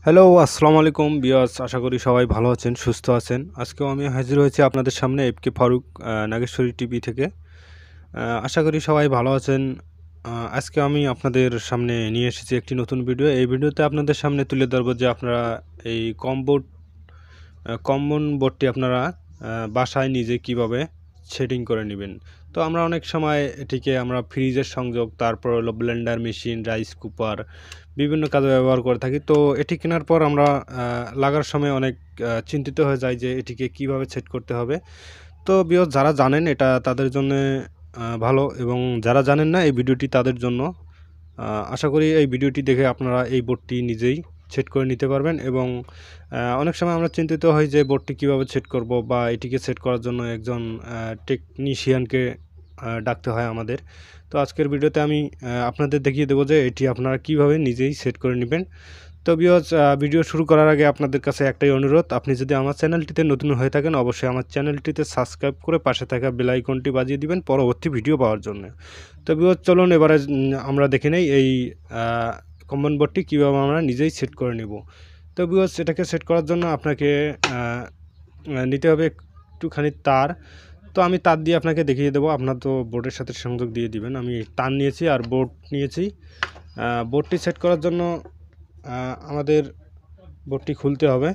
Hello, আসসালামু আলাইকুম viewers. আশা করি সবাই ভালো আছেন, সুস্থ আছেন। আজকেও আমি হাজির হয়েছি আপনাদের সামনে এফকে ফারুক নাগেশ্বরী টিভি থেকে। আশা করি সবাই ভালো আছেন। আজকে আমি আপনাদের সামনে নিয়ে এসেছি একটি নতুন ভিডিও। এই ভিডিওতে আপনাদের সামনে তুলে ধরব যে আপনারা এই কমন বোর্ডটি আপনারা বাসায় নিজে কিভাবে সেটিং করে নেবেন। তো আমরা অনেক সময় এটিকে আমরা ফ্রিজের সংযোগ, তারপর হলো ব্লেন্ডার মেশিন, রাইস কুকার বিভিন্ন কাজে ব্যবহার করে থাকি। তো এটি কেনার পর আমরা লাগার সময় অনেক চিন্তিত হয়ে যাই যে এটিকে কিভাবে সেট করতে হবে। তো ভিউয়ার্স, যারা জানেন এটা তাদের জন্যে ভালো, এবং যারা জানেন না এই ভিডিওটি তাদের জন্য। আশা করি এই ভিডিওটি দেখে আপনারা এই বোর্ডটি নিজেই সেট করে নিতে পারবেন। এবং অনেক সময় আমরা চিন্তিত হই যে বোর্ডটি কীভাবে সেট করব, বা এটিকে সেট করার জন্য একজন টেকনিশিয়ানকে ডাকতে হয় আমাদের। তো আজকের ভিডিওতে আমি আপনাদের দেখিয়ে দেবো যে এটি আপনারা কিভাবে নিজেই সেট করে নেবেন। তো ভিউয়ার্স, ভিডিও শুরু করার আগে আপনাদের কাছে একটাই অনুরোধ, আপনি যদি আমার চ্যানেলটিতে নতুন হয়ে থাকেন অবশ্যই আমার চ্যানেলটিতে সাবস্ক্রাইব করে পাশে থাকা বেল আইকনটি বাজিয়ে দিবেন পরবর্তী ভিডিও পাওয়ার জন্য। তো ভিউয়ার্স, চলুন এবারে আমরা দেখে নেই এই কমন বোর্ডটি কীভাবে আমরা নিজেই সেট করে নেব। তো ভিউয়ার্স, এটাকে সেট করার জন্য আপনাকে নিতে হবে একটুখানি তার। তো আমি তার দিয়ে আপনাকে দেখিয়ে দেবো। আপনার তো বোর্ডের সাথে সংযোগ দিয়ে দিবেন। আমি তার নিয়েছি আর বোর্ড নিয়েছি। বোর্ডটি সেট করার জন্য আমাদের বোর্ডটি খুলতে হবে।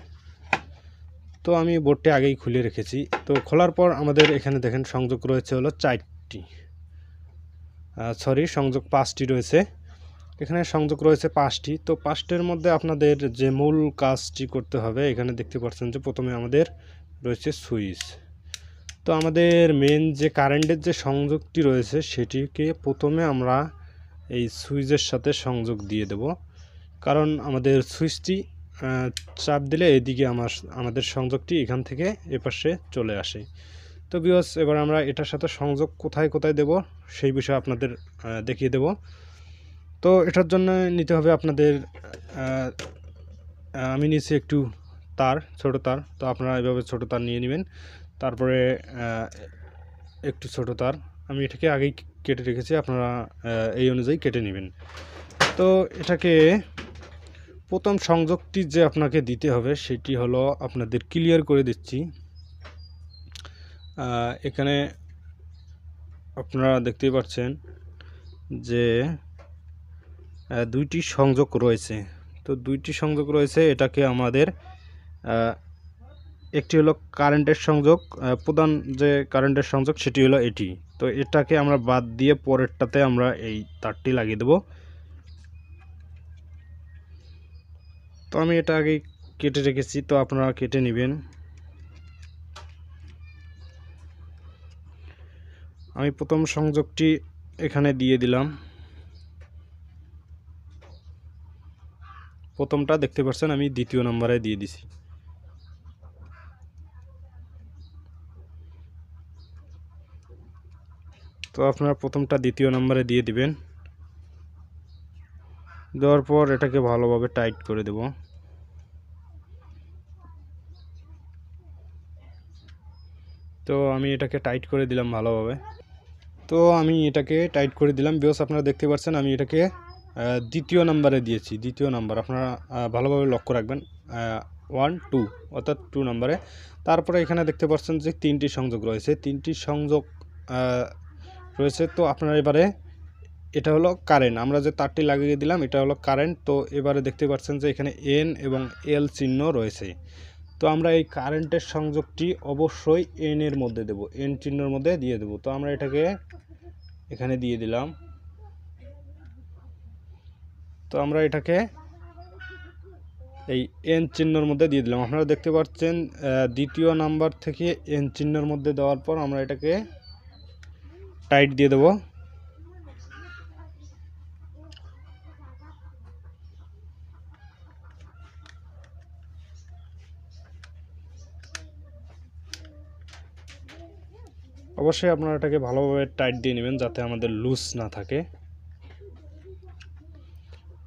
তো আমি বোর্ডটি আগেই খুলে রেখেছি। তো খোলার পর আমাদের এখানে দেখেন সংযোগ রয়েছে হলো 4টি, সংযোগ 5টি রয়েছে। এখানে সংযোগ রয়েছে 5টি। তো 5টির মধ্যে আপনাদের যে মূল কাজটি করতে হবে, এখানে দেখতে পাচ্ছেন যে প্রথমে আমাদের রয়েছে সুইচ। তো আমাদের মেন যে কারেন্টের যে সংযোগটি রয়েছে সেটিকে প্রথমে আমরা এই সুইচের সাথে সংযোগ দিয়ে দেব, কারণ আমাদের সুইচটি চাপ দিলে এদিকে আমাদের সংযোগটি এখান থেকে এপাশে চলে আসে। তো ভিউয়ার্স, এবার আমরা এটার সাথে সংযোগ কোথায় কোথায় দেব সেই বিষয়ে আপনাদের দেখিয়ে দেব। তো এটার জন্য নিতে হবে আপনাদের, আমি নিয়েছি একটু তার, ছোট তার। তো আপনারা এভাবে ছোট তার নিয়ে নেবেন। তারপরে একটু ছোট তার, আমি এটাকে আগেই কেটে রেখেছি, আপনারা এই অনুযায়ী কেটে নেবেন। তো এটাকে প্রথম সংযোগটি যে আপনাকে দিতে হবে সেটি হলো, আপনাদের ক্লিয়ার করে দিচ্ছি। এখানে আপনারা দেখতেই পাচ্ছেন যে 2টি সংযোগ রয়েছে। তো 2টি সংযোগ রয়েছে। এটাকে আমাদের একটি হলো কারেন্টের সংযোগ, প্রধান যে কারেন্টের সংযোগ সেটি হলো এটি। তো এটাকে আমরা বাদ দিয়ে পরেরটাতে আমরা এই তারটি লাগিয়ে দেব। তো আমি এটা আগে কেটে রেখেছি, তো আপনারা কেটে নেবেন। আমি প্রথম সংযোগটি এখানে দিয়ে দিলাম। প্রথমটা দেখতে পাচ্ছেন আমি দ্বিতীয় নম্বরে দিয়ে দিছি। তো আপনারা প্রথমটা দ্বিতীয় নম্বরে দিয়ে দিবেন। দেওয়ার পর এটাকে ভালোভাবে টাইট করে দেব। তো আমি এটাকে টাইট করে দিলাম ভালোভাবে। তো আমি এটাকে টাইট করে দিলাম। ভিউয়ার্স, আপনারা দেখতে পাচ্ছেন আমি এটাকে দ্বিতীয় নম্বরে দিয়েছি। দ্বিতীয় নাম্বার আপনারা ভালোভাবে লক্ষ্য রাখবেন, 1 2 অর্থাৎ 2 নম্বরে। তারপরে এখানে দেখতে পাচ্ছেন যে 3টি সংযোগ রয়েছে। 3টি সংযোগ রয়েছে। তো আপনারা এবারে, এটা হলো কারেন্ট, আমরা যে তারটি লাগিয়ে দিলাম এটা হলো কারেন্ট। তো এবারে দেখতে পাচ্ছেন যে এখানে এন এবং এল চিহ্ন রয়েছে। তো আমরা এই কারেন্টের সংযোগটি অবশ্যই এন এর মধ্যে দেব, এন চিহ্নের মধ্যে দিয়ে দেব। তো আমরা এটাকে এখানে দিয়ে দিলাম। তো আমরা এটাকে এই এন চিহ্নের মধ্যে দিয়ে দিলাম। আপনারা দেখতে পাচ্ছেন দ্বিতীয় নাম্বার থেকে এন চিহ্নের মধ্যে দেওয়ার পর আমরা এটাকে টাইট দিয়ে দেব। অবশ্যই আপনারা এটাকে ভালোভাবে টাইট দিয়ে নেবেন যাতে আমাদের লুজ না থাকে।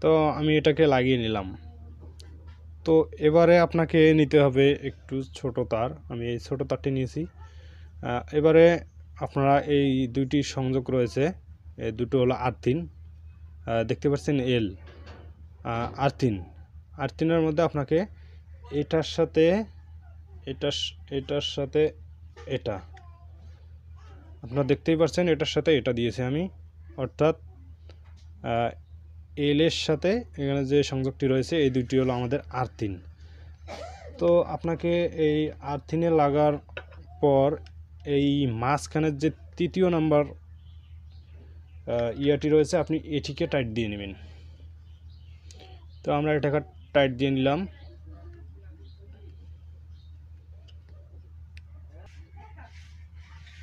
তো আমি এটাকে লাগিয়ে নিলাম। তো এবারে আপনাকে নিতে হবে একটু ছোট তার। আমি এই ছোট তারটি নিয়েছি। এবারে আপনারা এই 2টি সংযোগ রয়েছে, এই দুটো হলো আর্থিন, দেখতে পাচ্ছেন এল আর্থিন। আর্থিনের মধ্যে আপনাকে এটার সাথে এটার সাথে এটা আপনারা দেখতেই পাচ্ছেন, এটার সাথে এটা দিয়েছি আমি, অর্থাৎ এল এর সাথে এখানে যে সংযোগটি রয়েছে এই দুটি হলো আমাদের আর্থিন। তো আপনাকে এই আর্থিনে লাগার পর এই মাঝখানের যে তৃতীয় নাম্বার ইয়াটি রয়েছে আপনি এটিকে টাইট দিয়ে নেবেন। তো আমরা এটাকে টাইট দিয়ে নিলাম।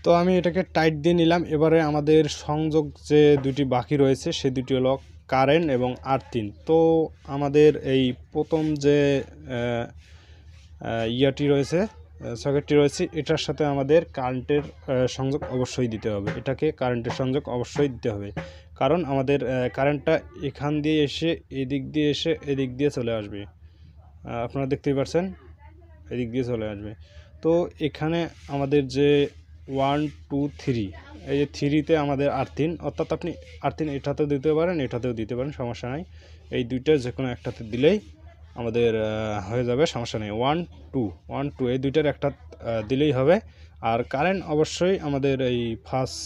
তো আমি এটাকে টাইট দিয়ে নিলাম। এবারে আমাদের সংযোগ যে দুটি বাকি রয়েছে সে দুটি হলো কারেন্ট এবং আর্থিন। তো আমাদের এই প্রথম যে ইয়াটি রয়েছে, সকেটটি রয়েছে, এটার সাথে আমাদের কারেন্টের সংযোগ অবশ্যই দিতে হবে। এটাকে কারেন্টের সংযোগ অবশ্যই দিতে হবে, কারণ আমাদের কারেন্টটা এখান দিয়ে এসে এদিক দিয়ে এসে এদিক দিয়ে চলে আসবে। আপনারা দেখতেই পাচ্ছেন এদিক দিয়ে চলে আসবে। তো এখানে আমাদের যে 1 2 3, এই যে 3তে আমাদের আর্থিন, অর্থাৎ আপনি আর্থিন এটাতেও দিতে পারেন এটাতেও দিতে পারেন, সমস্যা নাই। এই দুইটা যে কোনো একটাতে দিলেই আমাদের হয়ে যাবে, সমস্যা নেই। 1 2 এই দুইটার একটা দিলেই হবে। আর কারেন্ট অবশ্যই আমাদের এই ফার্স্ট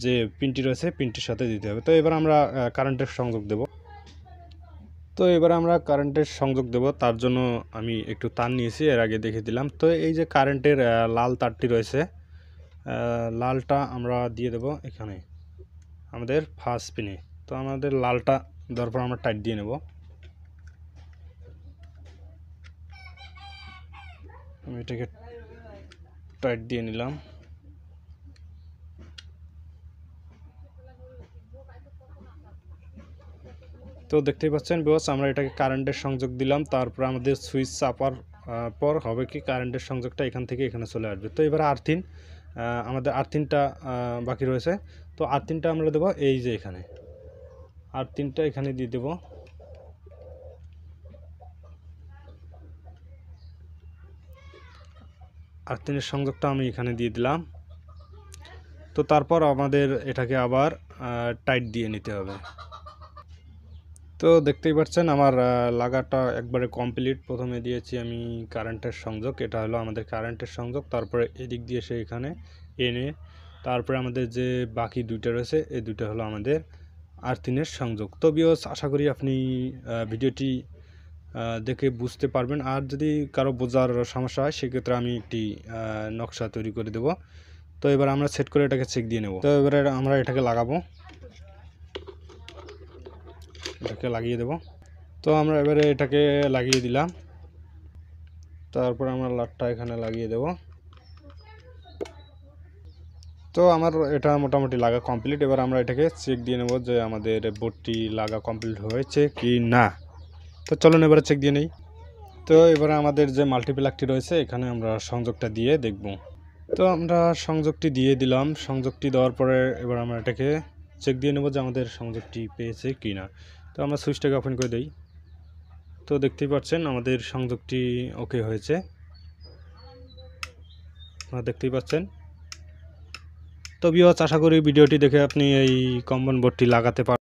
যে পিনটি রয়েছে পিনটির সাথে দিতে হবে। তো এবার আমরা কারেন্টের সংযোগ দেব। তার জন্য আমি একটু তার নিয়েছি, এর আগে দেখে দিলাম। তো এই যে কারেন্টের লাল তারটি রয়েছে, লালটা আমরা দিয়ে দেব এখানে আমাদের ফার্স্ট পিনে। তো আমাদের লালটা দেওয়ার পর আমরা টাইট দিয়ে নেব। আমি এটাকে টাইট দিয়ে নিলাম। তো দেখতেই পাচ্ছেন বস, আমরা এটাকে কারেন্টের সংযোগ দিলাম। তারপর আমাদের সুইচ চাপার পর হবে কি কারেন্টের সংযোগটা এখান থেকে এখানে চলে আসবে। তো এবার আর্থিন, আমাদের আর্থিনটা বাকি রয়েছে। তো আর্থিনটা আমরা দেবো এই যে এখানে, আর্থিনটা এখানে দিয়ে দেব। আর্থিনের সংযোগটা আমি এখানে দিয়ে দিলাম। তো তারপর আমাদের এটাকে আবার টাইট দিয়ে নিতে হবে। তো দেখতেই পাচ্ছেন আমার লাগাটা একবারে কমপ্লিট। প্রথমে দিয়েছি আমি কারেন্টের সংযোগ, এটা হলো আমাদের কারেন্টের সংযোগ। তারপরে এদিক দিয়ে এসে এখানে এনে তারপরে আমাদের যে বাকি দুইটা রয়েছে এই দুইটা হলো আমাদের আর্থিনের সংযোগ। তো ভিউয়ার্স, আশা করি আপনি ভিডিওটি দেখে বুঝতে পারবেন। আর যদি কারো বোঝার সমস্যা হয় সেক্ষেত্রে আমি একটি নকশা তৈরি করে দেব। তো এবার আমরা সেট করে এটাকে চেক দিয়ে নেব। তো এবারে আমরা এটাকে লাগাবো, এটাকে লাগিয়ে দেব। তো আমরা এবারে এটাকে লাগিয়ে দিলাম। তারপর আমরা লাটটা এখানে লাগিয়ে দেব। তো আমার এটা মোটামুটি লাগা কমপ্লিট। এবার আমরা এটাকে চেক দিয়ে নেব যে আমাদের বোর্ডটি লাগা কমপ্লিট হয়েছে কি না। তো চলুন এবারে চেক দিয়ে নেই। তো এবারে আমাদের যে মাল্টিপ্লাগটি রয়েছে এখানে আমরা সংযোগটা দিয়ে দেখব। তো আমরা সংযোগটি দিয়ে দিলাম। সংযোগটি দেওয়ার পরে এবার আমরা এটাকে চেক দিয়ে নেব যে আমাদের সংযোগটি পেয়েছে কি না। তো আমরা সুইচটাকে ওপেন করে দিই। তো দেখতেই পাচ্ছেন আমাদের সংযোগটি ওকে হয়েছে, আপনারা দেখতেই পাচ্ছেন। তো ভিউয়ার্স, আশা করি ভিডিওটি দেখে আপনি এই কম্বন বোর্ডটি লাগাতে পারবেন।